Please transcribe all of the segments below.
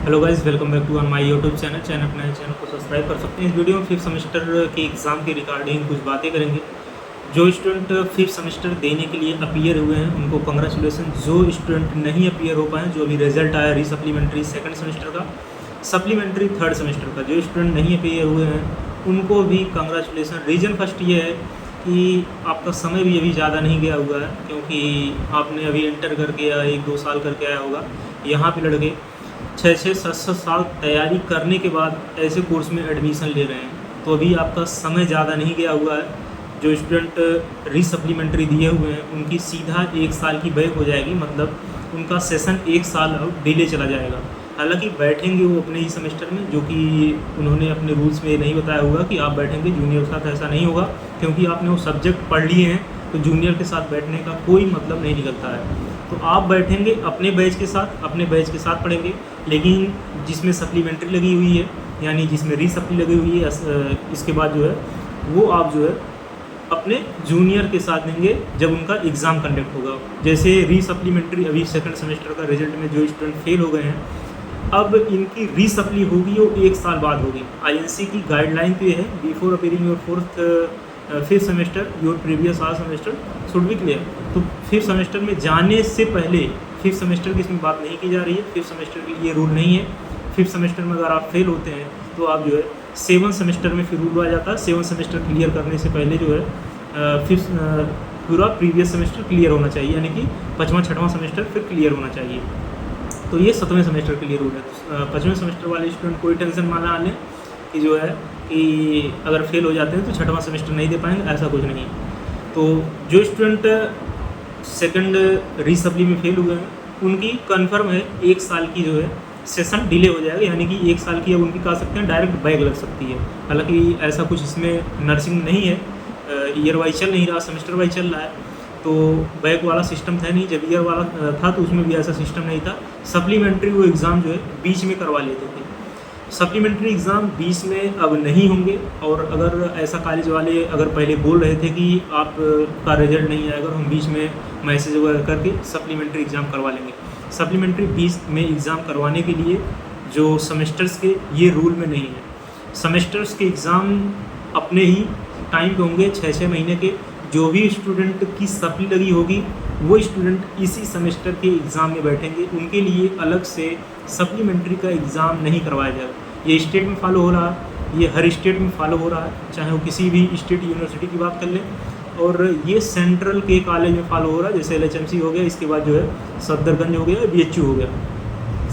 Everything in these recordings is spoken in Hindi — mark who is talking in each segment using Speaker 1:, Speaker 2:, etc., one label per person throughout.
Speaker 1: Hello guys, welcome back to my YouTube channel अपने चैनल को सब्सक्राइब कर सकते हैं। इस वीडियो में फिफ्थ सेमेस्टर के एग्ज़ाम के रिगार्डिंग कुछ बातें करेंगे। जो स्टूडेंट फिफ्थ सेमेस्टर देने के लिए अपीयर हुए हैं उनको कंग्रेचुलेसन। जो स्टूडेंट नहीं अपीयर हो पाए, जो अभी रिजल्ट आया रीसप्लीमेंट्री सेकंड सेमेस्टर का, सप्लीमेंट्री थर्ड सेमेस्टर का, जो स्टूडेंट नहीं अपीयर हुए हैं उनको भी कंग्रेचुलेसन। रीज़न फर्स्ट ये है कि आपका समय भी अभी ज़्यादा नहीं गया हुआ है, क्योंकि आपने अभी इंटर करके या 1-2 साल करके आया होगा। यहाँ पे लड़के 6-6, 7-7 साल तैयारी करने के बाद ऐसे कोर्स में एडमिशन ले रहे हैं, तो अभी आपका समय ज़्यादा नहीं गया हुआ है। जो स्टूडेंट रीसप्लीमेंट्री दिए हुए हैं उनकी सीधा 1 साल की बैक हो जाएगी, मतलब उनका सेशन 1 साल डिले चला जाएगा। हालांकि बैठेंगे वो अपने ही सेमेस्टर में, जो कि उन्होंने अपने रूल्स में नहीं बताया होगा कि आप बैठेंगे जूनियर के साथ, ऐसा नहीं होगा, क्योंकि आपने वो सब्जेक्ट पढ़ लिए हैं तो जूनियर के साथ बैठने का कोई मतलब नहीं निकलता है। तो आप बैठेंगे अपने बैच के साथ, अपने बैच के साथ पढ़ेंगे, लेकिन जिसमें सप्लीमेंट्री लगी हुई है यानी जिसमें रीसप्ली लगी हुई है, इसके बाद जो है वो आप जो है अपने जूनियर के साथ देंगे जब उनका एग्ज़ाम कंडक्ट होगा। जैसे रीसप्लीमेंट्री अभी सेकंड सेमेस्टर का रिजल्ट में जो स्टूडेंट फेल हो गए हैं, अब इनकी रीसप्ली होगी वो 1 साल बाद होगी। आईएनसी की गाइडलाइन तो ये है, before appearing your fifth semester your previous are semester should be clear. तो फिफ्थ सेमेस्टर में जाने से पहले फिफ्थ सेमेस्टर की इसमें बात नहीं की जा रही है। फिफ्थ सेमेस्टर के लिए रूल नहीं है। फिफ्थ सेमेस्टर में अगर आप फेल होते हैं तो आप जो है 7th सेमेस्टर में फिर रूल आ जाता है। 7th सेमेस्टर क्लियर करने से पहले जो है फिफ्थ पूरा प्रीवियस सेमेस्टर क्लियर होना चाहिए, यानी कि 5वां 6वां सेमेस्टर फिर क्लियर होना चाहिए। तो ये 7वें सेमेस्टर के लिए रूल है। 5वें सेमेस्टर वाले स्टूडेंट कोई टेंशन ना लें कि जो है कि अगर फेल हो जाते हैं तो 6वां सेमेस्टर नहीं दे पाएंगे, ऐसा कुछ नहीं। तो जो स्टूडेंट सेकंड रीसप्ली में फेल हुए हैं उनकी कंफर्म है 1 साल की जो है सेशन डिले हो जाएगा, यानी कि 1 साल की अब उनकी कह सकते हैं डायरेक्ट बैक लग सकती है। हालांकि ऐसा कुछ इसमें नर्सिंग नहीं है, ईयर वाइज चल नहीं रहा, सेमेस्टर वाइज चल रहा है, तो बैक वाला सिस्टम था नहीं। जब ईयर वाला था तो उसमें भी ऐसा सिस्टम नहीं था। सप्लीमेंट्री वो एग्ज़ाम जो है बीच में करवा लेते थे। सप्लीमेंट्री एग्ज़ाम बीच में अब नहीं होंगे, और अगर ऐसा कॉलेज वाले अगर पहले बोल रहे थे कि आपका रिजल्ट नहीं आएगा, हम बीच में मैसेज वगैरह करके सप्लीमेंट्री एग्ज़ाम करवा लेंगे। सप्लीमेंट्री बीच में एग्ज़ाम करवाने के लिए जो सेमेस्टर्स के ये रूल में नहीं है। सेमेस्टर्स के एग्ज़ाम अपने ही टाइम पे होंगे, 6-6 महीने के। जो भी स्टूडेंट की सप्ली लगी होगी वो स्टूडेंट इसी सेमेस्टर के एग्ज़ाम में बैठेंगे, उनके लिए अलग से सप्लीमेंट्री का एग्ज़ाम नहीं करवाया जाएगा। ये स्टेट में फॉलो हो रहा है, ये हर स्टेट में फॉलो हो रहा है, चाहे वो किसी भी स्टेट यूनिवर्सिटी की बात कर लें। और ये सेंट्रल के कॉलेज में फॉलो हो रहा है, जैसे LHMC हो गया, इसके बाद जो है सफदरगंज हो गया, BHU हो गया।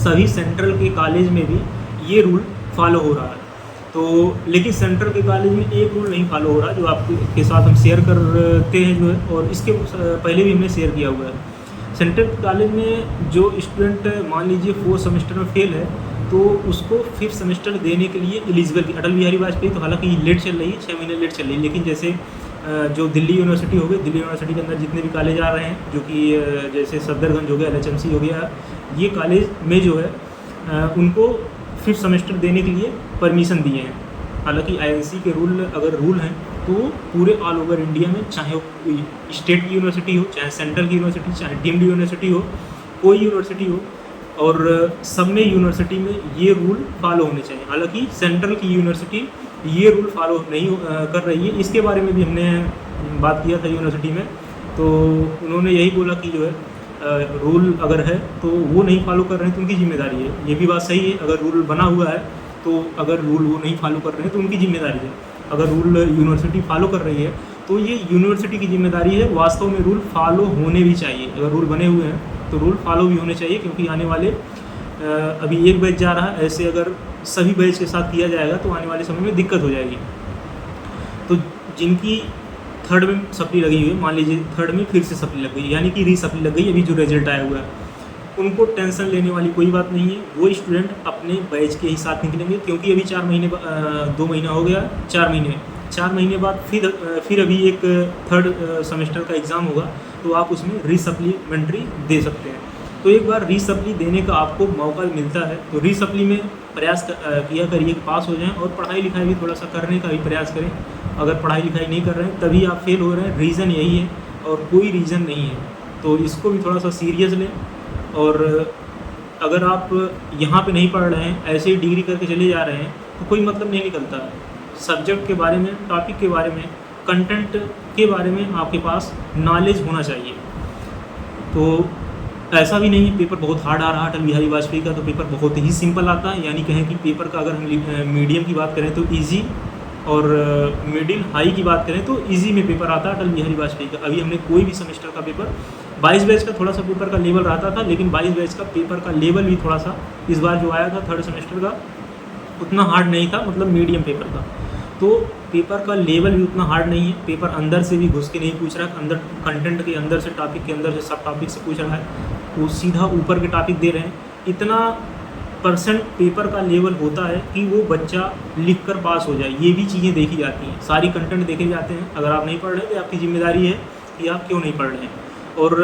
Speaker 1: सभी सेंट्रल के कॉलेज में भी ये रूल फॉलो हो रहा है। तो लेकिन सेंट्रल के कॉलेज में एक रूल नहीं फॉलो हो रहा, जो आपके साथ हम शेयर करते हैं जो है, और इसके पहले भी हमने शेयर किया हुआ है। सेंट्रल कॉलेज में जो स्टूडेंट मान लीजिए 4th सेमेस्टर में फेल है तो उसको 5th सेमेस्टर देने के लिए एलिजिबल की अटल बिहारी वाजपेयी, तो हालांकि लेट चल रही है, 6 महीने लेट चल रही है, लेकिन जैसे जो दिल्ली यूनिवर्सिटी हो गई, दिल्ली यूनिवर्सिटी के अंदर जितने भी कॉलेज आ रहे हैं, जो कि जैसे सफदरगंज हो गया, LHMC हो गया, ये कॉलेज में जो है उनको 5th सेमेस्टर देने के लिए परमिशन दिए हैं। हालांकि INC के अगर रूल हैं तो पूरे ऑल ओवर इंडिया में, चाहे वो स्टेट की यूनिवर्सिटी हो, चाहे सेंट्रल की यूनिवर्सिटी, चाहे डीम्ड यूनिवर्सिटी हो, कोई यूनिवर्सिटी हो, और सब में यूनिवर्सिटी में ये रूल फॉलो होने चाहिए। हालांकि सेंट्रल की यूनिवर्सिटी ये रूल फॉलो नहीं कर रही है। इसके बारे में भी हमने बात किया था यूनिवर्सिटी में, तो उन्होंने यही बोला कि जो है रूल अगर है तो वो नहीं फॉलो कर रहे हैं तो उनकी जिम्मेदारी है। ये भी बात सही है, अगर रूल बना हुआ है तो अगर रूल वो नहीं फॉलो कर रहे हैं तो उनकी जिम्मेदारी है। अगर रूल यूनिवर्सिटी फॉलो कर रही है तो ये यूनिवर्सिटी की जिम्मेदारी है। वास्तव में रूल फॉलो होने भी चाहिए, अगर रूल बने हुए हैं तो रूल फॉलो भी होने चाहिए, क्योंकि आने वाले अभी एक बैच जा रहा है, ऐसे अगर सभी बैच के साथ किया जाएगा तो आने वाले समय में दिक्कत हो जाएगी। तो जिनकी थर्ड में सप्ली लगी हुई है, मान लीजिए थर्ड में फिर से सप्ली लग गई, यानी कि रीसप्ली लग गई, अभी जो रिजल्ट आया हुआ है, उनको टेंशन लेने वाली कोई बात नहीं है। वो स्टूडेंट अपने बैच के ही साथ निकलेंगे, क्योंकि अभी 4 महीने 2 महीना हो गया, 4 महीने बाद फिर अभी एक थर्ड सेमेस्टर का एग्ज़ाम होगा, तो आप उसमें रीसप्लीमेंट्री दे सकते हैं। तो एक बार रीसप्ली देने का आपको मौका मिलता है तो रीसप्ली में प्रयास किया करिए कि पास हो जाएं, और पढ़ाई लिखाई भी थोड़ा सा करने का भी प्रयास करें। अगर पढ़ाई लिखाई नहीं कर रहे हैं तभी आप फेल हो रहे हैं, रीज़न यही है और कोई रीज़न नहीं है। तो इसको भी थोड़ा सा सीरियस लें, और अगर आप यहाँ पे नहीं पढ़ रहे हैं, ऐसे ही डिग्री करके चले जा रहे हैं, तो कोई मतलब नहीं निकलता है। सब्जेक्ट के बारे में, टॉपिक के बारे में, कंटेंट के बारे में आपके पास नॉलेज होना चाहिए। तो ऐसा भी नहीं पेपर बहुत हार्ड आ रहा अटल बिहारी वाजपेयी का, तो पेपर बहुत ही सिंपल आता है। यानी कहें कि पेपर का अगर हम मीडियम की बात करें तो इजी, और मिडिल हाई की बात करें तो इजी में पेपर आता है अटल बिहारी वाजपेयी का। अभी हमने कोई भी सेमेस्टर का पेपर 22 बैच का थोड़ा सा पेपर का लेवल रहता था, लेकिन 22 बैच का पेपर का लेवल भी थोड़ा सा इस बार जो आया था थर्ड सेमेस्टर का उतना हार्ड नहीं था, मतलब मीडियम पेपर था। तो पेपर का लेवल भी उतना हार्ड नहीं है। पेपर अंदर से भी घुस के नहीं पूछ रहा है, अंदर कंटेंट के अंदर से, टॉपिक के अंदर से, सब टॉपिक से पूछ रहा है, वो सीधा ऊपर के टॉपिक दे रहे हैं। इतना % पेपर का लेवल होता है कि वो बच्चा लिख कर पास हो जाए, ये भी चीज़ें देखी जाती हैं, सारी कंटेंट देखे जाते हैं। अगर आप नहीं पढ़ रहे तो आपकी जिम्मेदारी है कि आप क्यों नहीं पढ़ रहे हैं। और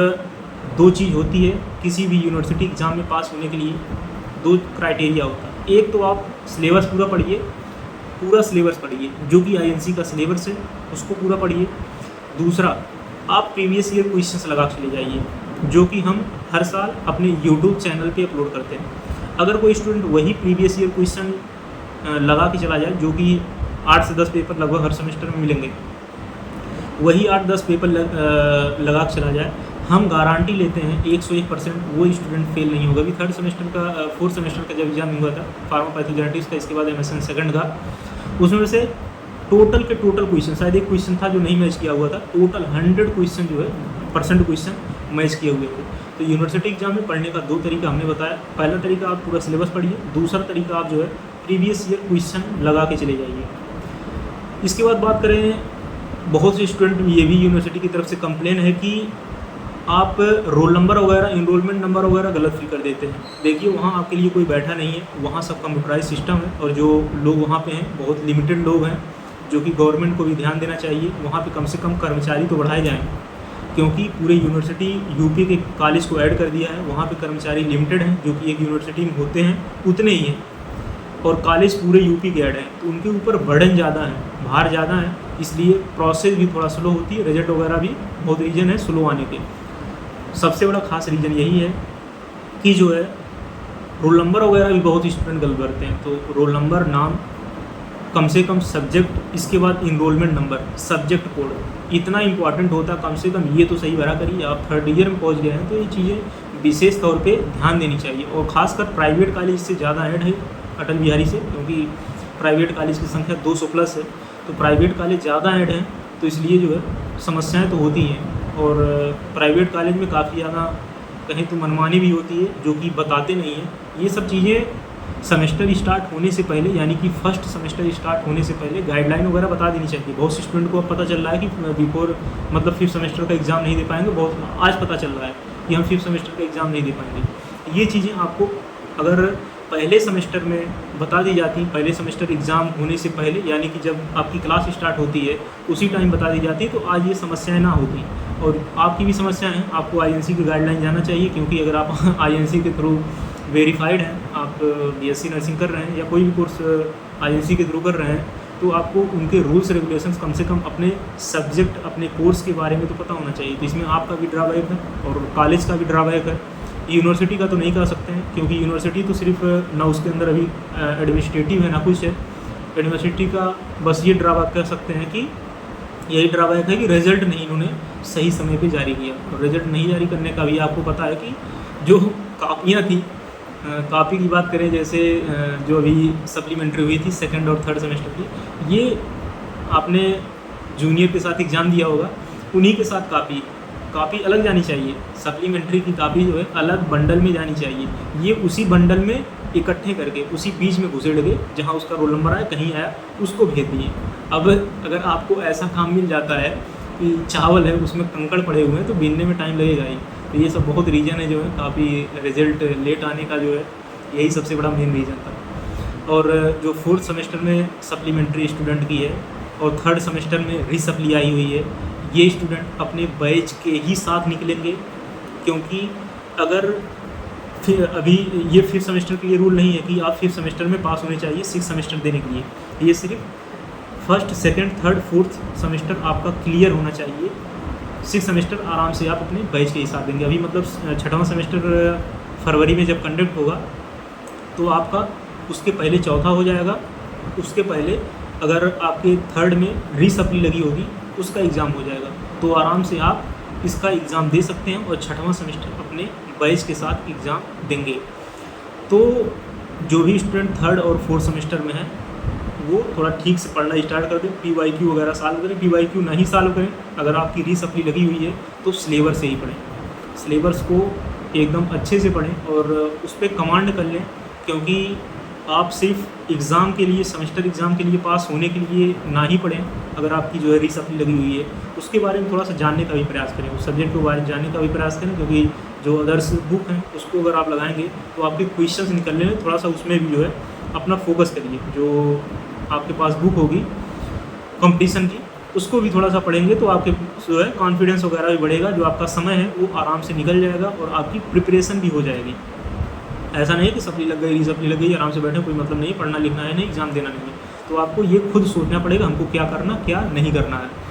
Speaker 1: 2 चीज़ होती है किसी भी यूनिवर्सिटी एग्ज़ाम में पास होने के लिए, 2 क्राइटेरिया होता है। एक तो आप सिलेबस पूरा पढ़िए, पूरा सिलेबस पढ़िए, जो कि INC का सिलेबस है उसको पूरा पढ़िए। दूसरा, आप प्रीवियस ईयर क्वेश्चंस लगा के चले जाइए, जो कि हम हर साल अपने YouTube चैनल पे अपलोड करते हैं। अगर कोई स्टूडेंट वही प्रीवियस ईयर क्वेश्चन लगा के चला जाए, जो कि 8 से 10 पेपर लगभग हर सेमेस्टर में मिलेंगे, वही 8-10 पेपर लगा के चला जाए, हम गारंटी लेते हैं 101% वो स्टूडेंट फेल नहीं होगा। अभी थर्ड सेमेस्टर का 4th सेमेस्टर का जब एग्जाम हुआ था फार्मापैथोजेनेटिक्स का, इसके बाद MSN सेकंड का, उसमें से टोटल के टोटल क्वेश्चन, शायद एक क्वेश्चन था जो नहीं मैच किया हुआ था, टोटल 100 क्वेश्चन जो है % क्वेश्चन मैच किए हुए थे। तो यूनिवर्सिटी एग्जाम में पढ़ने का 2 तरीका हमने बताया। पहला तरीका आप पूरा सिलेबस पढ़िए, दूसरा तरीका आप जो है प्रीवियस ईयर क्वेश्चन लगा के चले जाइए। इसके बाद बात करें, बहुत से स्टूडेंट ये भी यूनिवर्सिटी की तरफ से कंप्लेन है कि आप रोल नंबर वगैरह, इनरोलमेंट नंबर वगैरह गलत फिल कर देते हैं। देखिए, वहाँ आपके लिए कोई बैठा नहीं है, वहाँ सब कंप्यूटराइज सिस्टम है, और जो लोग वहाँ पे हैं बहुत लिमिटेड लोग हैं, जो कि गवर्नमेंट को भी ध्यान देना चाहिए। वहाँ पे कम से कम कर्मचारी तो बढ़ाए जाएँ, क्योंकि पूरे यूनिवर्सिटी यूपी के कॉलेज को ऐड कर दिया है, वहाँ पे कर्मचारी लिमिटेड हैं, जो कि एक यूनिवर्सिटी में होते हैं उतने ही हैं, और कॉलेज पूरे यूपी के ऐड हैं, तो उनके ऊपर बर्डन ज़्यादा है, भार ज़्यादा है, इसलिए प्रोसेस भी थोड़ा स्लो होती है, रिजल्ट वगैरह भी बहुत रीज़न है स्लो आने के। सबसे बड़ा खास रीज़न यही है कि जो है रोल नंबर वगैरह भी बहुत स्टूडेंट गलत भरते हैं। तो रोल नंबर, नाम, कम से कम सब्जेक्ट, इसके बाद इनरोलमेंट नंबर, सब्जेक्ट कोड, इतना इंपॉर्टेंट होता है। कम से कम ये तो सही भरा करिए। आप 3rd ईयर में पहुंच गए हैं तो ये चीज़ें विशेष तौर पे ध्यान देनी चाहिए। और ख़ासकर प्राइवेट कॉलेज से ज़्यादा ऐड है अटल बिहारी से, क्योंकि प्राइवेट कॉलेज की संख्या 200+ है, तो प्राइवेट कॉलेज ज़्यादा ऐड हैं, तो इसलिए जो है समस्याएँ तो होती हैं। और प्राइवेट कॉलेज में काफ़ी ज़्यादा कहीं तो मनमानी भी होती है, जो कि बताते नहीं हैं। ये सब चीज़ें सेमेस्टर स्टार्ट होने से पहले, यानी कि फर्स्ट सेमेस्टर स्टार्ट होने से पहले गाइडलाइन वगैरह बता देनी चाहिए। बहुत से स्टूडेंट को अब पता चल रहा है कि बिफोर, मतलब 5th सेमेस्टर का एग्ज़ाम नहीं दे पाएंगे। बहुत आज पता चल रहा है कि हम 5th सेमेस्टर का एग्ज़ाम नहीं दे पाएंगे। ये चीज़ें आपको अगर पहले सेमेस्टर में बता दी जाती, पहले सेमेस्टर एग्ज़ाम होने से पहले, यानी कि जब आपकी क्लास स्टार्ट होती है उसी टाइम बता दी जाती, तो आज ये समस्याएं ना होती। और आपकी भी समस्याएं हैं, आपको INC की गाइडलाइन जाना चाहिए, क्योंकि अगर आप INC के थ्रू वेरीफाइड हैं, आप BSc नर्सिंग कर रहे हैं या कोई भी कोर्स INC के थ्रू कर रहे हैं, तो आपको उनके रूल्स रेगुलेशंस कम से कम अपने सब्जेक्ट, अपने कोर्स के बारे में तो पता होना चाहिए। तो इसमें आपका भी ड्रॉबैक है और कॉलेज का भी ड्रॉबैक है। यूनिवर्सिटी का तो नहीं कह सकते हैं, क्योंकि यूनिवर्सिटी तो सिर्फ ना उसके अंदर अभी एडमिनिस्ट्रेटिव है ना कुछ है। यूनिवर्सिटी का बस ये ड्रॉबैक कह सकते हैं कि यही ड्रॉबैक है कि रिजल्ट नहीं इन्होंने सही समय पे जारी किया। और रिजल्ट नहीं जारी करने का भी आपको पता है कि जो कापियाँ थी, कापी की बात करें, जैसे जो अभी सप्लीमेंट्री हुई थी 2nd और 3rd सेमेस्टर की, ये आपने जूनियर के साथ एग्ज़ाम दिया होगा, उन्हीं के साथ कापी अलग जानी चाहिए। सप्लीमेंट्री की कापी जो है अलग बंडल में जानी चाहिए। ये उसी बंडल में इकट्ठे करके उसी बीच में घुसेड़ के, जहाँ उसका रोल नंबर आया, कहीं आया, उसको भेज दिए। अब अगर आपको ऐसा काम मिल जाता है कि चावल है उसमें कंकड़ पड़े हुए हैं, तो बीनने में टाइम लगेगा ही। तो ये सब बहुत रीज़न है जो है काफ़ी रिज़ल्ट लेट आने का, जो है यही सबसे बड़ा मेन रीज़न था। और जो 4th सेमेस्टर में सप्लीमेंट्री स्टूडेंट की है और 3rd सेमेस्टर में रीसप्ली आई हुई है, ये स्टूडेंट अपने बैच के ही साथ निकलेंगे, क्योंकि अगर फिर अभी ये 5th सेमेस्टर के लिए रूल नहीं है कि आप 5th सेमेस्टर में पास होने चाहिए 6th सेमेस्टर देने के लिए। ये सिर्फ 1st, 2nd, 3rd, 4th semester आपका क्लियर होना चाहिए। 6th सेमेस्टर आराम से आप अपने बैच के हिसाब देंगे। अभी मतलब 6वां सेमेस्टर फरवरी में जब कंडक्ट होगा तो आपका उसके पहले चौथा हो जाएगा, उसके पहले अगर आपके थर्ड में रीसप्ली लगी होगी उसका एग्ज़ाम हो जाएगा। तो आराम से आप इसका एग्ज़ाम दे सकते हैं और छठवां सेमेस्टर अपने बैच के साथ एग्ज़ाम देंगे। तो जो भी स्टूडेंट थर्ड और फोर्थ सेमेस्टर में है वो थोड़ा ठीक से पढ़ना स्टार्ट कर दें, PYQ वगैरह सॉल्व करें। PYQ नहीं सॉल्व करें, अगर आपकी रीसप्ली लगी हुई है तो सिलेबस से ही पढ़ें, सिलेबस को एकदम अच्छे से पढ़ें और उस पर कमांड कर लें, क्योंकि आप सिर्फ एग्ज़ाम के लिए, सेमेस्टर एग्ज़ाम के लिए, पास होने के लिए ना ही पढ़ें। अगर आपकी जो है रीसप्ली लगी हुई है उसके बारे में थोड़ा सा जानने का भी प्रयास करें, उस सब्जेक्ट के बारे में जानने का भी प्रयास करें, क्योंकि जो अदर्स बुक हैं उसको अगर आप लगाएंगे तो आपके क्वेश्चंस निकलने में थोड़ा सा उसमें भी जो है अपना फोकस करिए। जो आपके पास बुक होगी कंपटीशन की उसको भी थोड़ा सा पढ़ेंगे तो आपके जो है कॉन्फिडेंस वगैरह भी बढ़ेगा, जो आपका समय है वो आराम से निकल जाएगा और आपकी प्रिपरेशन भी हो जाएगी। ऐसा नहीं कि सप्ली लग गई, रीसप्ली लग गई, आराम से बैठे, कोई मतलब नहीं, पढ़ना लिखना है नहीं, एग्ज़ाम देना नहीं है। तो आपको ये खुद सोचना पड़ेगा हमको क्या करना क्या नहीं करना है।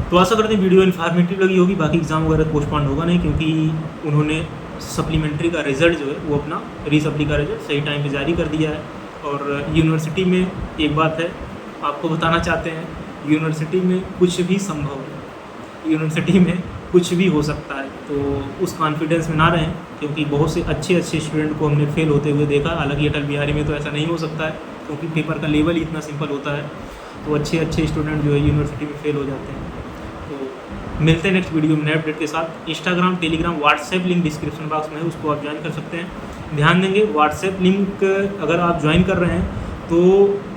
Speaker 1: तो आशा करते हैं वीडियो इन्फॉर्मेटिव लगी होगी। बाकी एग्ज़ाम वगैरह पोस्टपोन होगा नहीं, क्योंकि उन्होंने सप्लीमेंट्री का रिज़ल्ट जो है वो अपना रीसप्ली का रिज़ल्ट सही टाइम पे जारी कर दिया है। और यूनिवर्सिटी में एक बात है आपको बताना चाहते हैं, यूनिवर्सिटी में कुछ भी संभव है, यूनिवर्सिटी में कुछ भी हो सकता है। तो उस कॉन्फिडेंस में ना रहें, क्योंकि बहुत से अच्छे स्टूडेंट को हमने फेल होते हुए देखा। हालांकि अटल बिहारी में तो ऐसा नहीं हो सकता है, क्योंकि पेपर का लेवल ही इतना सिंपल होता है। तो अच्छे स्टूडेंट जो है यूनिवर्सिटी में फेल हो जाते हैं। तो मिलते हैं नेक्स्ट वीडियो में नए अपडेट के साथ। Instagram, Telegram, WhatsApp link description box में है, उसको आप ज्वाइन कर सकते हैं। ध्यान देंगे, व्हाट्सएप लिंक अगर आप ज्वाइन कर रहे हैं तो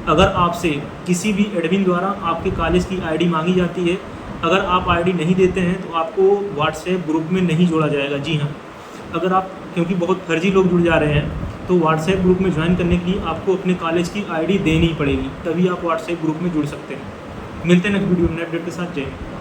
Speaker 1: अगर आपसे किसी भी एडमिन द्वारा आपके कॉलेज की आईडी मांगी जाती है, अगर आप आईडी नहीं देते हैं तो आपको व्हाट्सएप ग्रुप में नहीं जोड़ा जाएगा। जी हाँ, अगर आप, क्योंकि बहुत फर्जी लोग जुड़ जा रहे हैं, तो व्हाट्सएप ग्रुप में ज्वाइन करने के लिए आपको अपने कॉलेज की आईडी देनी ही पड़ेगी, तभी आप व्हाट्सएप ग्रुप में जुड़ सकते हैं। मिलते हैं नेक्स्ट वीडियो में नए अपडेट के साथ। जय हिंद।